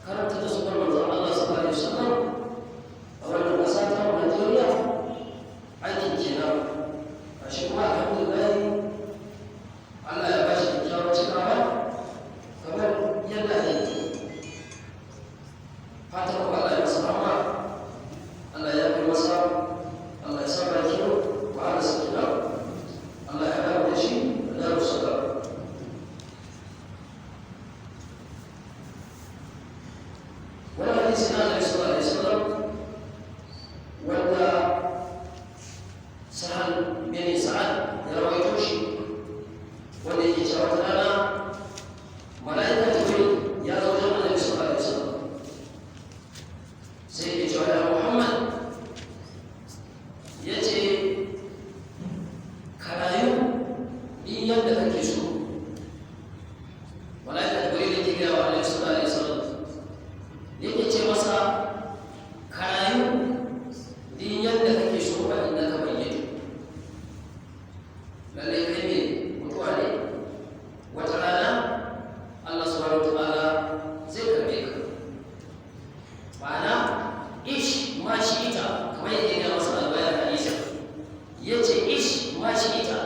karanta da sunan manzon Allah sallallahu alaihi wasallam a wannan ƙasa ta Najeriya aikin kenan a shi kuma alhamdulillah Allah ya bashi kyakkyawar cikawa kamar yadda ya yi fatan Allah ya masa rahama Allah ya yi masa Allah ya sa baki wa Allah sakina Allah ya dawo da shi da dawo sada wani hadisi na Annabi sallallahu alaihi wasallam wanda Sahal bin Sa'ad ya rawaito shi wanda yake cewa wata rana mala'ika Jibril ya zo wajen Annabi sallallahu alaihi wasallam sai ya ce ya Muhammad ya ce ka rayu in yadda kake so mala'ika Jibril yake gaya wa Annabi sallallahu alaihi wasallam yake ce masa ka rayu in yadda kake so ba inda ka bayyana lallai kai ne mutuwa ne wata rana Allah subhanahu wa ta'ala zai karbe ka ma'ana ish ma shi ita kamar yadda ya masa albayar hadisi ya ce ish ma shi ita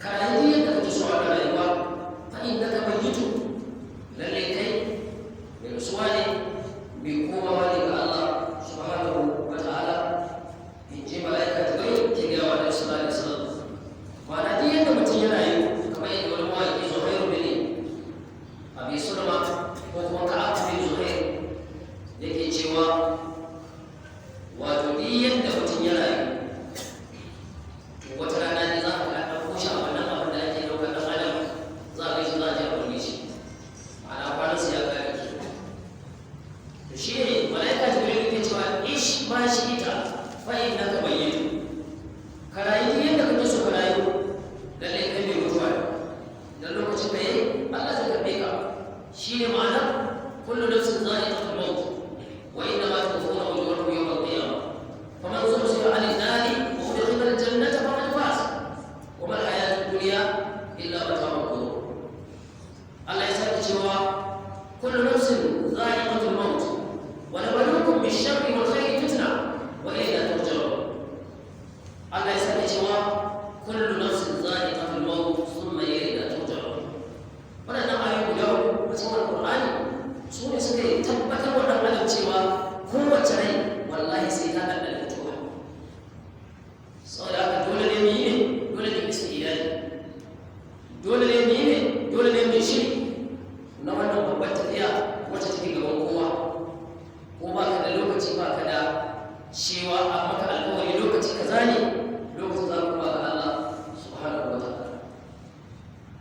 ka rayu yadda kake so a rayuwa fa inda ka bayyana lallai kai mai rasuwa ne mai komawa ne ga Allah subhanahu wa ta'ala in ji mala'ika Jibril ke ga wa Annabi sallallahu alaihi wasallam ma'ana duk yadda mutum ya rayu kamar yadda wani mawaƙi Zuhairu bin Abi Sulma ko kuma Ka'ab bin Zuhair yake cewa wato duk yadda mutum ya rayu to wata rana ne za ka ga ɗauko shi a wannan abin da ake ɗaukar ɗan adam za a kai shi za a je a burge shi ma'ana kwanansa ya kare ke to shi ne mala'ika Jibril yake cewa ish ma shi ita fa innaka mayyit ka rayu duk yadda kake so ka rayu lalle kai mai mutuwa dan lokacin da yayi Allah zai karbe ka shine ma'ana kullu nafsin za'iqatul maut wa inna ma tuwaffawna ujurakum yawm al-qiyamah faman zuhziha 'anil nari wa udkhila al-jannata faqad faz wa ma al-hayatud dunya illa mata'ul ghurur Allah ya sake cewa kullu nafsin za'iqatul maut wa nabluukum bish-sharri wal khayri fitna wa ilayna turja'un Allah ya sake cewa kullu nafsin za'iqatul maut thumma ilayna turja'un wannan ayoyi guda a cikin Al-Qur'ani su ne suka tabbatar wa dan adam cewa kowace rai wallahi sai ta dandana mutuwa saboda haka dole ne mu yi ne dole ne istidadi dole ne mu yi ne dole ne mu shiri na wannan babbar tafiya wacce take gaban kowa ko ba ka da lokaci ba ka da cewa a maka alƙawari lokaci kaza ne lokacin za ku ba ga Allah subhanahu wa ta'ala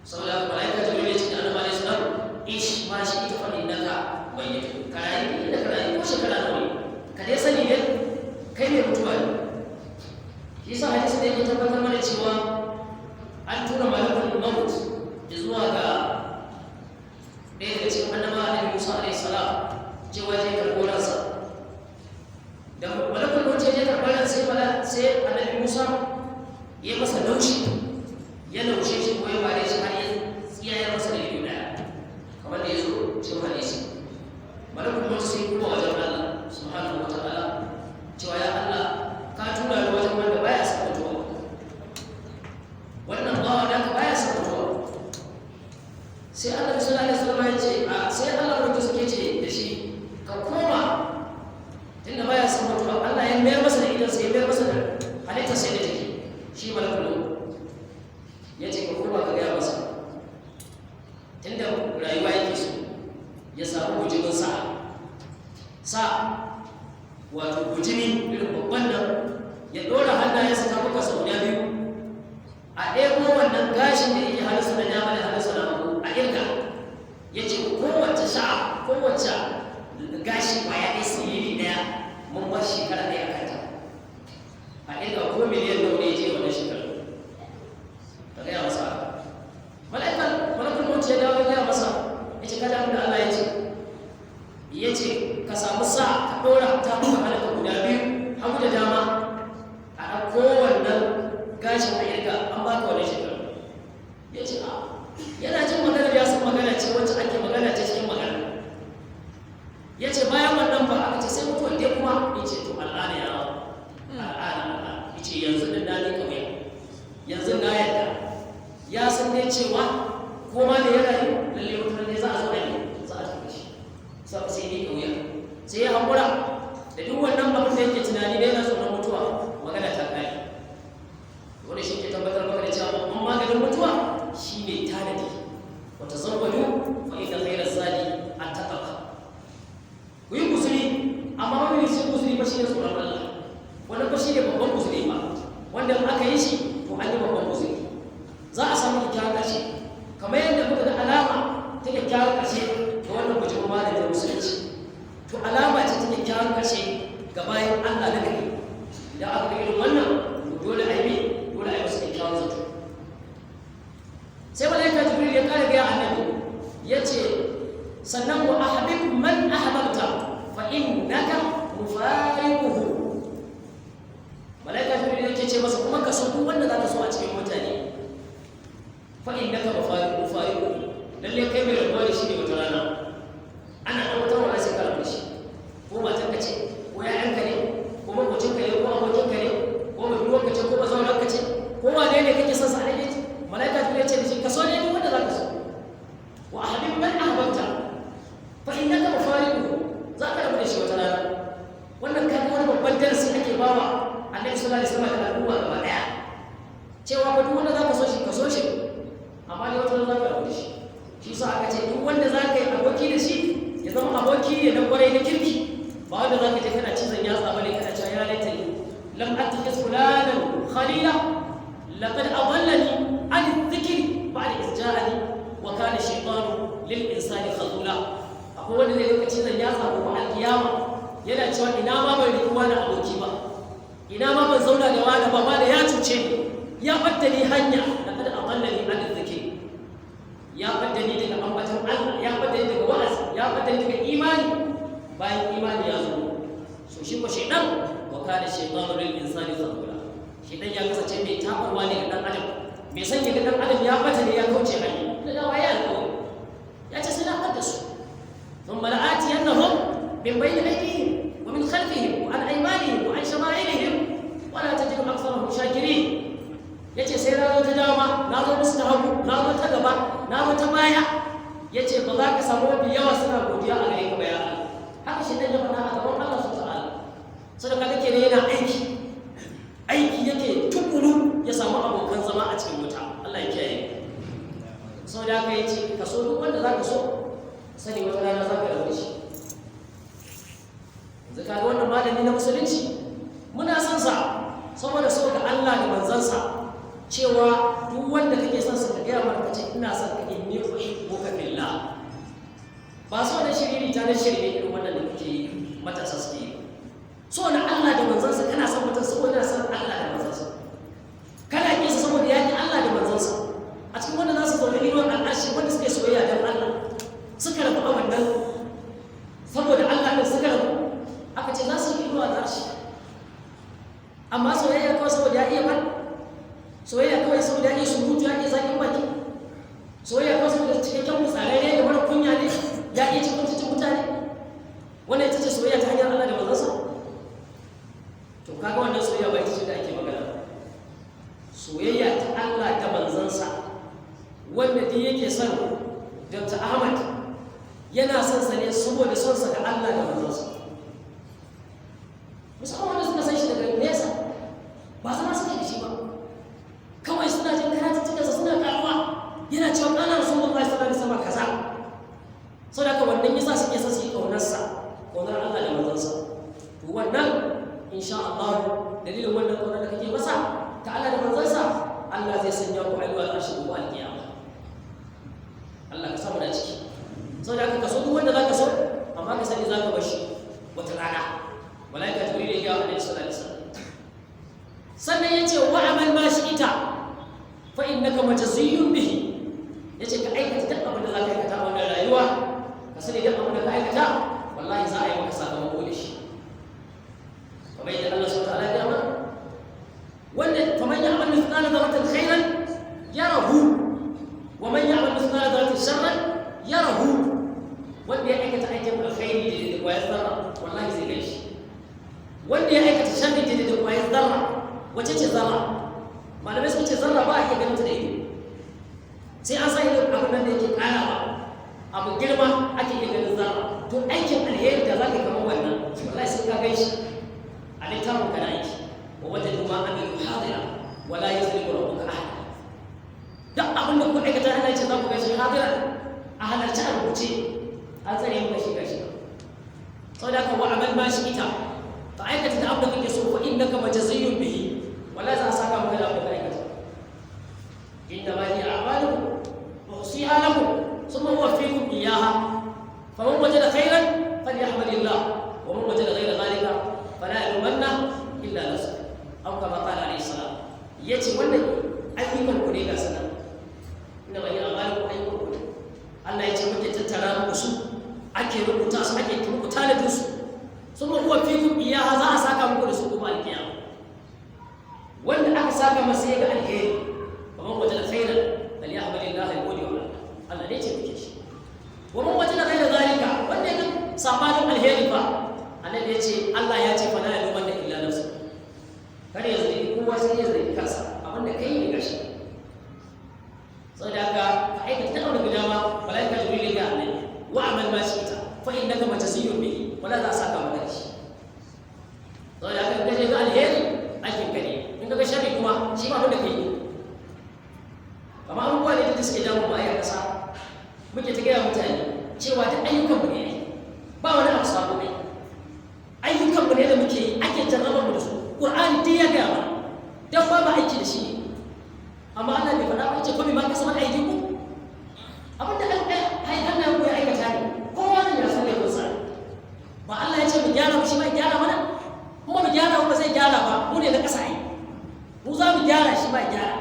saboda haka malaika Jibril ya ce da Annabi sallallahu alaihi wasallam ish ma shi ita fa innaka mayyit kai inda kana yi ko shekara nawa ne ka dai sani ne kai ne mutuwa ne yasa hadisi da yake tabbatar mana cewa an tura malakul maut zuwa ga ɗaya daga cikin annabawa Annabi Musa alaihi salam cewa zai karɓo ransa da malakul maut ya karɓo ransa sai Annabi Musa ya masa laushi ya laushe shi ko ya bare shi har ya tsiyaye masa da ido daya kamar da ya zo cikin hadisi malakul maut sai kuma wajen Allah subhanahu wa ta'ala cewa ya Allah ka tura ni wajen wanda baya son mutuwa wannan bawa da ka baya son mutuwa sai Allah sallallahu alaihi wasallam ya ce sai Allah rubuta suke ce da shi ka koma tunda baya son mutuwa Allah ya mayar masa da idan sai ya mayar masa da halitta sai da take shi malakul maut ya ce ka koma ka gaya masa tunda rayuwa yake so ya samu bujimin sa wato bujimi irin babban nan ya ɗora hannayensa ta kuka sau na biyu a ɗebo wannan gashin da yake halitta da dama da halitta na hagu a irga ya ce kowace sha'a kowace gashi kwaya ɗaya siriri ɗaya mun ba shekara ɗaya a kanta a irga ko miliyan nawa ne ya je wannan shekara ta gaya masa malakul maut ya dawo ya gaya masa ya ce kada abin da Allah ya ce ka samu sa ka ɗora ta muka halitta guda biyu hagu da dama a ɗauko wannan gashin a irga an ba ka wani shekara dai cewa ko ma da ya rayu lalle mutum ne za a zo a yi za a tafi shi sai ne kauya sai ya haƙura da duk wannan abin da yake tunani da yana tsoron mutuwa magana ta kai wanda shi ke tabbatar maka da cewa babban maganin mutuwa shi ne tanadi wata zawwadu fa inna khayra zadi at-taqwa ku yi kusuri amma wani shi kusuri ba shi ne tsoron Allah wannan ba shi ne babban kusuri ba wanda aka yi shi to an yi babban kusuri za a samu kyakkyawar ƙarshe kamar yadda muka ga alama ta kyakkyawar ƙarshe ga wannan bujimin malamin musulunci to alama ce ta kyakkyawar ƙarshe ga bayan Allah na gari idan aka ga irin wannan to dole a yi dole a yi musu kyakkyawar zato sai malaika jibril ya kare ga annabi yace sannan wa ahbib man ahbabta fa innaka mufariquhu malaika jibril yake ce masa kuma ka so duk wanda zaka so a cikin mutane fa innaka mufariquhu lalle kai mai rabuwa da shi ne wata rana ana da wata wani sai ka rabu shi ko matan ka ce ko yayan ka ne ko makocin ka ne ko abokin ka ne ko mutuwar ka ce ko bazaunar ka ce ko wane ne kake son sa ne malaika jibril ya ce da shi ka so ne duk wanda zaka so wa ahbib man ahbabta fa innaka mufariquhu za ka rabu da shi wata rana wannan kai wani babban darasi ake bawa annabi sallallahu alaihi wasallam da al'umma gaba daya cewa ba duk wanda zaka so shi ka so shi amma ne wata rana za ka rabu da shi shi sa aka ce duk wanda za ka yi aboki da shi ya zama aboki ne na kwarai na kirki ba wanda za ka je kana cizon yatsa bane kana cewa ya laita ni lam attakhiz fulanan khalila laqad adallani an dhikri ba'da iz ja'ani wa kana shaytanu lil insani khazula akwai wanda zai lokaci zan yatsa ko alkiyama yana cewa ina ma ban riƙi wani aboki ba ina ma ban zauna da wani ba ma da ya cuce ni ya fadda ni hanya laqad adallani an dhikri ya fadda ni daga ambatan Allah ya fadda ni daga wa'azi ya fadda ni daga imani bayan imani ya zo so shi ko shaytan wa kana shaytanu lil insani khazula shaytan ya kasance mai tabarwa ne ga dan adam mai sanya ga dan adam ya bata ne ya kauce hanya da dawa ya alƙawari ya ce sai na fadda su thumma la'atiyannahum min bayni aydihim wa min khalfihim wa an aymanihim wa an shama'ilihim wa la tajidu aktharahum shakirin yace sai na zo ta dama na zo musu ta hagu na zo ta gaba na zo ta baya yace ba za ka samu mafi yawa suna godiya a gare ka ba ya Allah haka shi dan ya faɗa a gaban Allah subhanahu wa ta'ala sadaka kake ne yana aiki yake tukuru ya samu abokan zama a cikin wuta Allah ya kiyaye sau da aka yi ce ka so duk wanda za ka so sani wata rana za ka rabu shi yanzu ka ga wannan malami na musulunci muna son sa saboda so ga Allah da manzansa cewa duk wanda kake son sa ka gaya mana kace ina son ka inni uhibbuka fillah ba so da shiriri ta da shiriri irin wannan da kuke yi matasa suke yi so na Allah da manzansa kana son mutum saboda son Allah da manzansa kana kin sa saboda yaki Allah da manzansa a cikin wanda za su zaune irin al'arshi wanda suke soyayya dan Allah suka rabu a wannan saboda Allah din suka rabu aka ce za su yi irin al'arshi amma soyayya kawai saboda ya iya ba soyayya kawai saboda ya iya surutu ya iya zaƙin baki soyayya kawai saboda cikakken mutsarai ne da mara kunya ne ya iya cikin mutane wannan ita ce soyayya ta hanyar Allah da manzansa to kaga wannan soyayya ba ita ce da ake magana soyayya ta Allah da manzansa wanda duk yake son Dr. Ahmad yana son sa ne saboda son sa ga Allah da manzansa musamman wanda suka san shi daga nesa ba zama suka da shi ba kawai suna jin karatuttukansa suna karuwa yana cewa ƙanar Rasulullahi sallallahu alaihi wasallam kaza sau da haka wannan yasa suke son su yi ƙaunarsa ƙaunar Allah da manzansa to wannan insha Allah dalilin wannan ƙaunar da kake masa ta Allah da manzansa Allah zai sanya ku alwa al'arshi ko alƙiyama Allah ka samu da ciki sau da haka ka so duk wanda zaka so amma ka sani zaka bar shi wata rana malaika jibril ya ga Annabi sallallahu alaihi wasallam sannan yace wa amal ma shi'ita fa innaka majziyun bihi yace ka aikata duk abin da zaka aikata a wannan rayuwa ka sani duk abin da ka aikata wallahi za a yi maka sakamako da shi kamar yadda Allah subhanahu wa ta'ala ya gama wanda faman ya'mal mithqala dharratin khairan yarahu wa man ya'mal mithqala dharratin sharran yarahu wanda ya aikata aikin alkhairi da kwayar zarra wallahi zai gaishe wanda ya aikata sharri da kwayar zarra wace ce zarra malamai sun ce zarra ba a iya ganin ta da ido abu girma ake iya ganin zarra to aikin alheri da za ka kama wannan wallahi sai ka gan shi a littafin kana aiki wa wajen duma an yi hadira wala ya zai gura kuka ahada duk abin da kuka aikata ana ce za ku gan shi hadira a halarci a rubuce an tsare muka shi gashi sau da ka wa'amal ma shi ita ta aikata da abin da kake so fa inda ka majaziyyun bihi wallahi za a saka maka da abin da aikata inda ma hiya a'malukum uhsiha lakum thumma uwaffikum iyyaha faman wajada khairan falyahmadillah wa man wajada ghayra dhalika fala yalumanna illa nafsahu aw kama qala alayhi salam yace wannan ayyukan ku ne ga sanan inda ma hiya a'malukum ayyukan ku Allah yace muke tattara muku su ake rubuta su ake rubuta da su thumma uwaffikum iyyaha za a saka muku da su kuma alkiyama wanda aka saka masa ya ga alheri ومن وجد خيرا فليحمد الله يقول يوم الله ليش بكيش ومن وجد غير ذلك wanda ya sabanin alheri fa annabi yace Allah ya ce fala yalumanna illa nafsu kada ya zai kowa sai ya zai kansa abinda kai ne gashi saboda haka ka aikata ta aure guda ma malaika jibril ya annabi wa amal ma shi'ta fa innaka majziyun bihi wala za saka maka shi saboda haka kaje ga alheri aikin ka ne in ka ga sharri kuma shi ba abinda kai amma abubuwa ne da suke damu ba a ƙasa muke ta gaya mutane cewa da ayyukanmu ne ba wani abu sabo ne ayyukanmu ne da muke yi ake jarrabar mu da su ƙur'ani duk ya gaya mana don ba ma aiki da shi ne amma Allah bai faɗa ba ce kuma ma ka sama aiki ku abin da hannayen ku ya aikata ne kowa zai ya san laifin sa ba Allah ya ce mu gyara mu shi ma gyara mana kuma mu gyara ba zai gyara ba mu ne na ƙasa ai mu za mu gyara shi ba gyara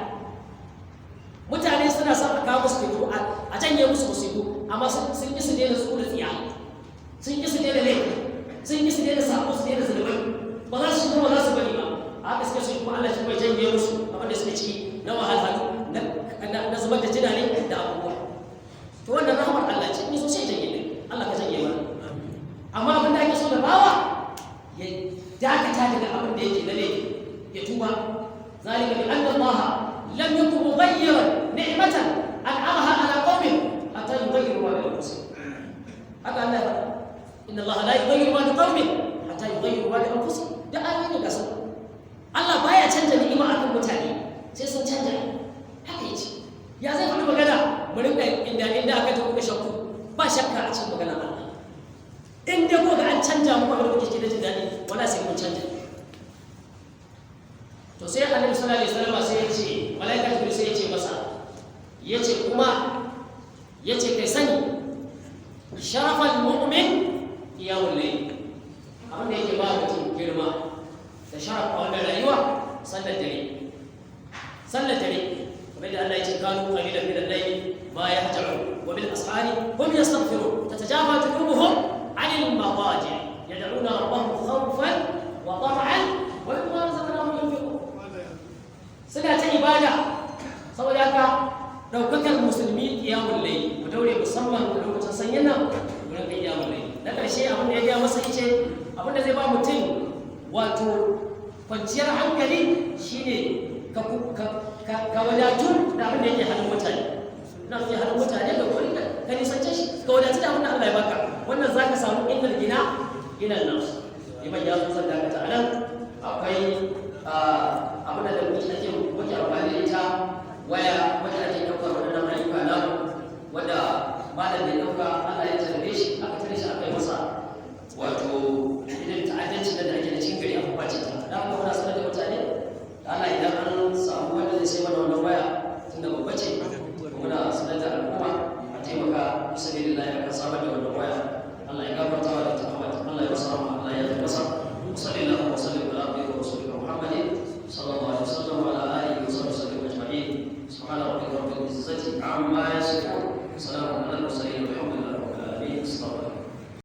mutane suna son a kawo musu fito a canye musu musibu amma sun ƙi su daina su da tsiya sun ƙi su daina laifi sun ƙi su daina sabo su daina zulubai ba za su shigo ba za su bari ba a haka suke su kuma Allah shi kuma janye musu abin da suke ciki na wahalhalu na zubar da jina ne da abubuwa to wannan rahmar Allah ce ni so sai janye ne Allah ka janye mana amma abin da ake so da bawa ya dakata daga abin da yake na laifi ya tuba zalika bi anna Allah لم يكن مغيرا نعمة أنعمها على قوم حتى يغيروا ما بأنفسهم. هذا الله إن الله لا يغير ما بقوم حتى يغيروا ما بأنفسهم. ده آية قصر. الله بايع تنجا نعمة أكون متاني. سيسون تنجا. هكذا. يا زي ما نقول كذا. مريم إن أكتب بشكل. بشكل أشوف مكان الله. إن دعوة عن تنجا مقابل وجه كذا جداني ولا سيكون تنجا. to sai annabi sallallahu alaihi wasallam sai ya ce malaika jibril sai ya ce masa yace kuma yace kai sani sharafal mu'min qiyamul layl abin da yake ba mutum girma da sharaf a wannan rayuwa sallar dare kamar da Allah ya ce kanu qalilan min al-layl ma yahja'un wa bil ashari hum yastaghfirun tatajafa junubuhum 'anil madaji' yad'una rabbahum khawfan wa tam'an wa mimma razaqnahum yunfiqun suna ta ibada saboda haka daukakar musulmi qiyamul layl mu daure musamman a lokacin sanyin nan mu rinka qiyamul layl na karshe abin da ya ga masa yace abin da zai ba mutum wato kwanciyar hankali shine ka wadatu da abin da yake hannun mutane na fi hannun mutane ga wani ka nisance shi ka wadatu da abin da Allah ya baka wannan zaka samu innal gina nas liman ya san da ka ta'ala akwai abin da muke amfani da ita waya wanda ake ɗaukar waɗannan ayyuka namu wanda malam da ɗauka Allah ya tarbe shi aka tare shi aka yi masa wato idan ta'addanci da ake da cikin gari aka kwace ta da kuma muna sanar da mutane da Allah idan an samu wanda zai sai mana wannan waya tunda babba ce